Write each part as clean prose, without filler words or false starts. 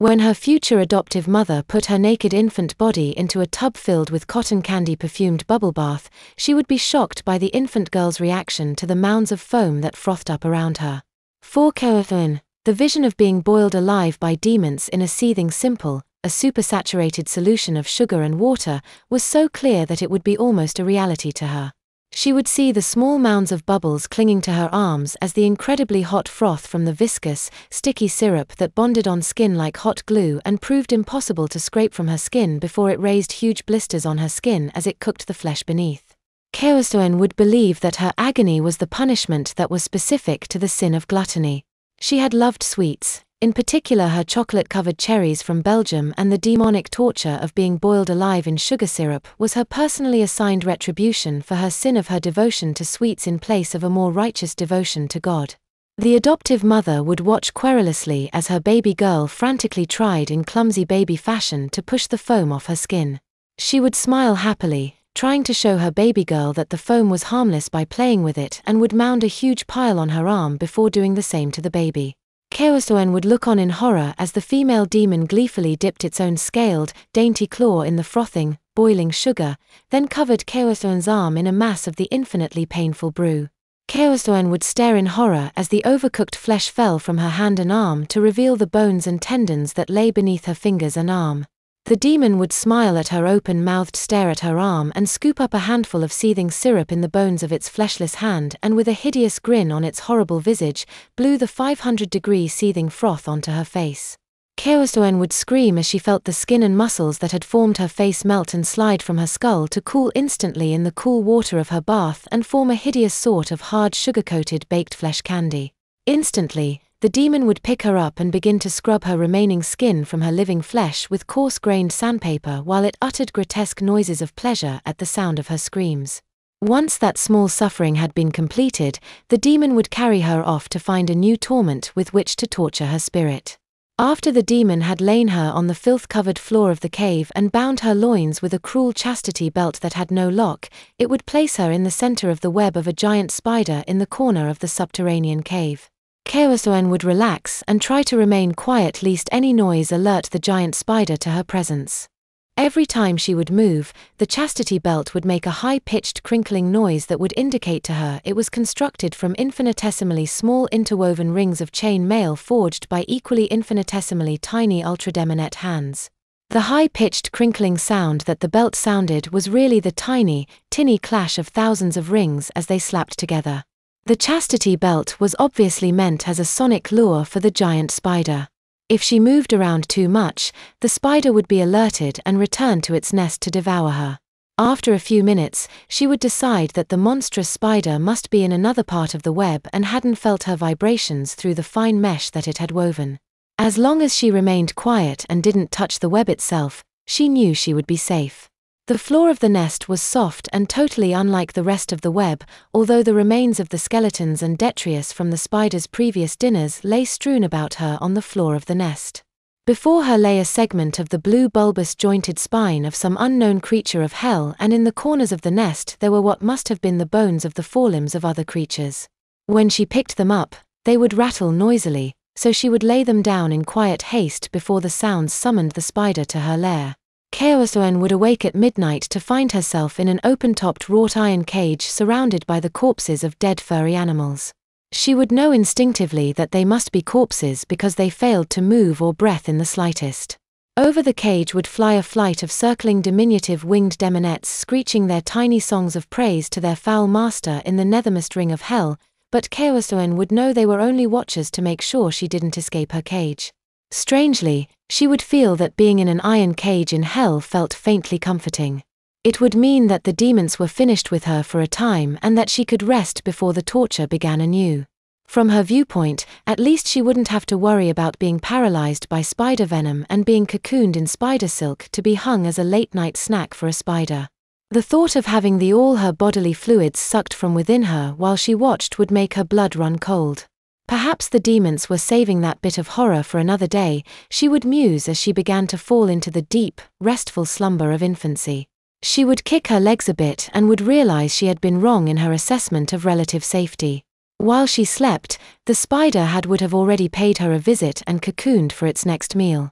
When her future adoptive mother put her naked infant body into a tub filled with cotton candy perfumed bubble bath, she would be shocked by the infant girl's reaction to the mounds of foam that frothed up around her. For Catherine, the vision of being boiled alive by demons in a seething simple, a supersaturated solution of sugar and water, was so clear that it would be almost a reality to her. She would see the small mounds of bubbles clinging to her arms as the incredibly hot froth from the viscous, sticky syrup that bonded on skin like hot glue and proved impossible to scrape from her skin before it raised huge blisters on her skin as it cooked the flesh beneath. Catherine would believe that her agony was the punishment that was specific to the sin of gluttony. She had loved sweets, in particular her chocolate-covered cherries from Belgium, and the demonic torture of being boiled alive in sugar syrup was her personally assigned retribution for her sin of her devotion to sweets in place of a more righteous devotion to God. The adoptive mother would watch querulously as her baby girl frantically tried in clumsy baby fashion to push the foam off her skin. She would smile happily, trying to show her baby girl that the foam was harmless by playing with it, and would mound a huge pile on her arm before doing the same to the baby. Catherine would look on in horror as the female demon gleefully dipped its own scaled, dainty claw in the frothing, boiling sugar, then covered Catherine's arm in a mass of the infinitely painful brew. Catherine would stare in horror as the overcooked flesh fell from her hand and arm to reveal the bones and tendons that lay beneath her fingers and arm. The demon would smile at her open-mouthed stare at her arm and scoop up a handful of seething syrup in the bones of its fleshless hand, and with a hideous grin on its horrible visage, blew the 500-degree seething froth onto her face. Catherine would scream as she felt the skin and muscles that had formed her face melt and slide from her skull to cool instantly in the cool water of her bath and form a hideous sort of hard sugar-coated baked flesh candy. Instantly, the demon would pick her up and begin to scrub her remaining skin from her living flesh with coarse-grained sandpaper while it uttered grotesque noises of pleasure at the sound of her screams. Once that small suffering had been completed, the demon would carry her off to find a new torment with which to torture her spirit. After the demon had lain her on the filth-covered floor of the cave and bound her loins with a cruel chastity belt that had no lock, it would place her in the center of the web of a giant spider in the corner of the subterranean cave. Catherine would relax and try to remain quiet lest any noise alert the giant spider to her presence. Every time she would move, the chastity belt would make a high-pitched crinkling noise that would indicate to her it was constructed from infinitesimally small interwoven rings of chain mail forged by equally infinitesimally tiny ultrademonette hands. The high-pitched crinkling sound that the belt sounded was really the tiny, tinny clash of thousands of rings as they slapped together. The chastity belt was obviously meant as a sonic lure for the giant spider. If she moved around too much, the spider would be alerted and return to its nest to devour her. After a few minutes, she would decide that the monstrous spider must be in another part of the web and hadn't felt her vibrations through the fine mesh that it had woven. As long as she remained quiet and didn't touch the web itself, she knew she would be safe. The floor of the nest was soft and totally unlike the rest of the web, although the remains of the skeletons and detritus from the spider's previous dinners lay strewn about her on the floor of the nest. Before her lay a segment of the blue bulbous jointed spine of some unknown creature of hell, and in the corners of the nest there were what must have been the bones of the forelimbs of other creatures. When she picked them up, they would rattle noisily, so she would lay them down in quiet haste before the sounds summoned the spider to her lair. Catherine would awake at midnight to find herself in an open-topped wrought iron cage surrounded by the corpses of dead furry animals. She would know instinctively that they must be corpses because they failed to move or breath in the slightest. Over the cage would fly a flight of circling diminutive winged demonettes screeching their tiny songs of praise to their foul master in the nethermost ring of hell, but Catherine would know they were only watchers to make sure she didn't escape her cage. Strangely, she would feel that being in an iron cage in hell felt faintly comforting. It would mean that the demons were finished with her for a time and that she could rest before the torture began anew. From her viewpoint, at least she wouldn't have to worry about being paralyzed by spider venom and being cocooned in spider silk to be hung as a late-night snack for a spider. The thought of having all her bodily fluids sucked from within her while she watched would make her blood run cold. Perhaps the demons were saving that bit of horror for another day, she would muse as she began to fall into the deep, restful slumber of infancy. She would kick her legs a bit and would realize she had been wrong in her assessment of relative safety. While she slept, the spider would have already paid her a visit and cocooned for its next meal.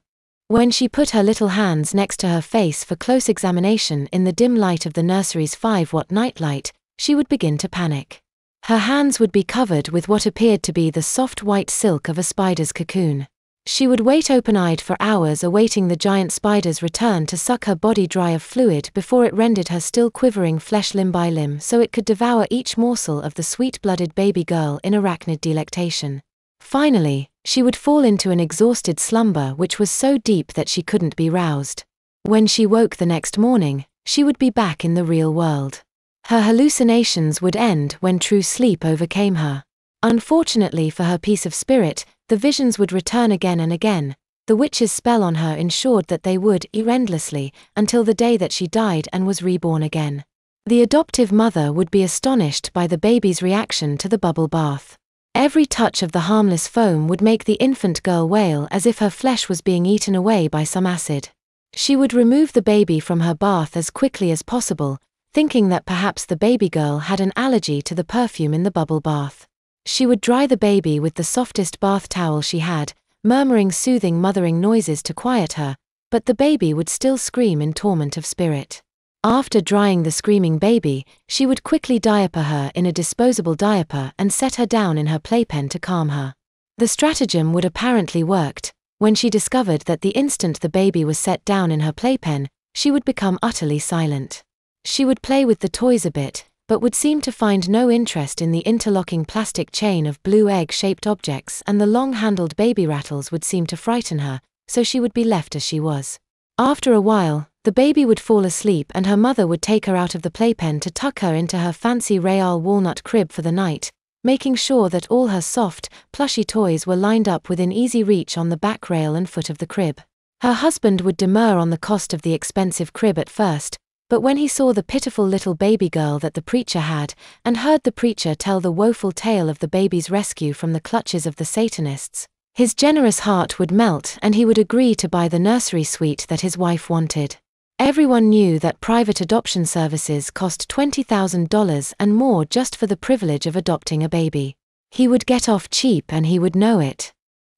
When she put her little hands next to her face for close examination in the dim light of the nursery's 5-watt nightlight, she would begin to panic. Her hands would be covered with what appeared to be the soft white silk of a spider's cocoon. She would wait open-eyed for hours, awaiting the giant spider's return to suck her body dry of fluid before it rendered her still quivering flesh limb by limb so it could devour each morsel of the sweet-blooded baby girl in arachnid delectation. Finally, she would fall into an exhausted slumber which was so deep that she couldn't be roused. When she woke the next morning, she would be back in the real world. Her hallucinations would end when true sleep overcame her. Unfortunately for her peace of spirit, the visions would return again and again. The witch's spell on her ensured that they would, endlessly, until the day that she died and was reborn again. The adoptive mother would be astonished by the baby's reaction to the bubble bath. Every touch of the harmless foam would make the infant girl wail as if her flesh was being eaten away by some acid. She would remove the baby from her bath as quickly as possible, thinking that perhaps the baby girl had an allergy to the perfume in the bubble bath. She would dry the baby with the softest bath towel she had, murmuring soothing mothering noises to quiet her, but the baby would still scream in torment of spirit. After drying the screaming baby, she would quickly diaper her in a disposable diaper and set her down in her playpen to calm her. The stratagem would apparently worked. When she discovered that the instant the baby was set down in her playpen, she would become utterly silent. She would play with the toys a bit, but would seem to find no interest in the interlocking plastic chain of blue egg-shaped objects, and the long-handled baby rattles would seem to frighten her, so she would be left as she was. After a while, the baby would fall asleep and her mother would take her out of the playpen to tuck her into her fancy Real walnut crib for the night, making sure that all her soft, plushy toys were lined up within easy reach on the back rail and foot of the crib. Her husband would demur on the cost of the expensive crib at first, but when he saw the pitiful little baby girl that the preacher had, and heard the preacher tell the woeful tale of the baby's rescue from the clutches of the Satanists, his generous heart would melt and he would agree to buy the nursery suite that his wife wanted. Everyone knew that private adoption services cost $20,000 and more just for the privilege of adopting a baby. He would get off cheap and he would know it.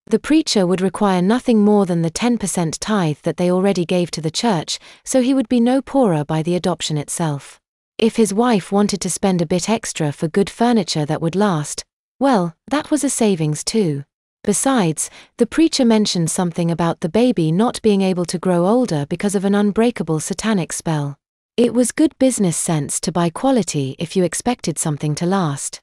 The preacher would require nothing more than the 10% tithe that they already gave to the church, so he would be no poorer by the adoption itself. If his wife wanted to spend a bit extra for good furniture that would last, well, that was a savings too. Besides, the preacher mentioned something about the baby not being able to grow older because of an unbreakable satanic spell. It was good business sense to buy quality if you expected something to last.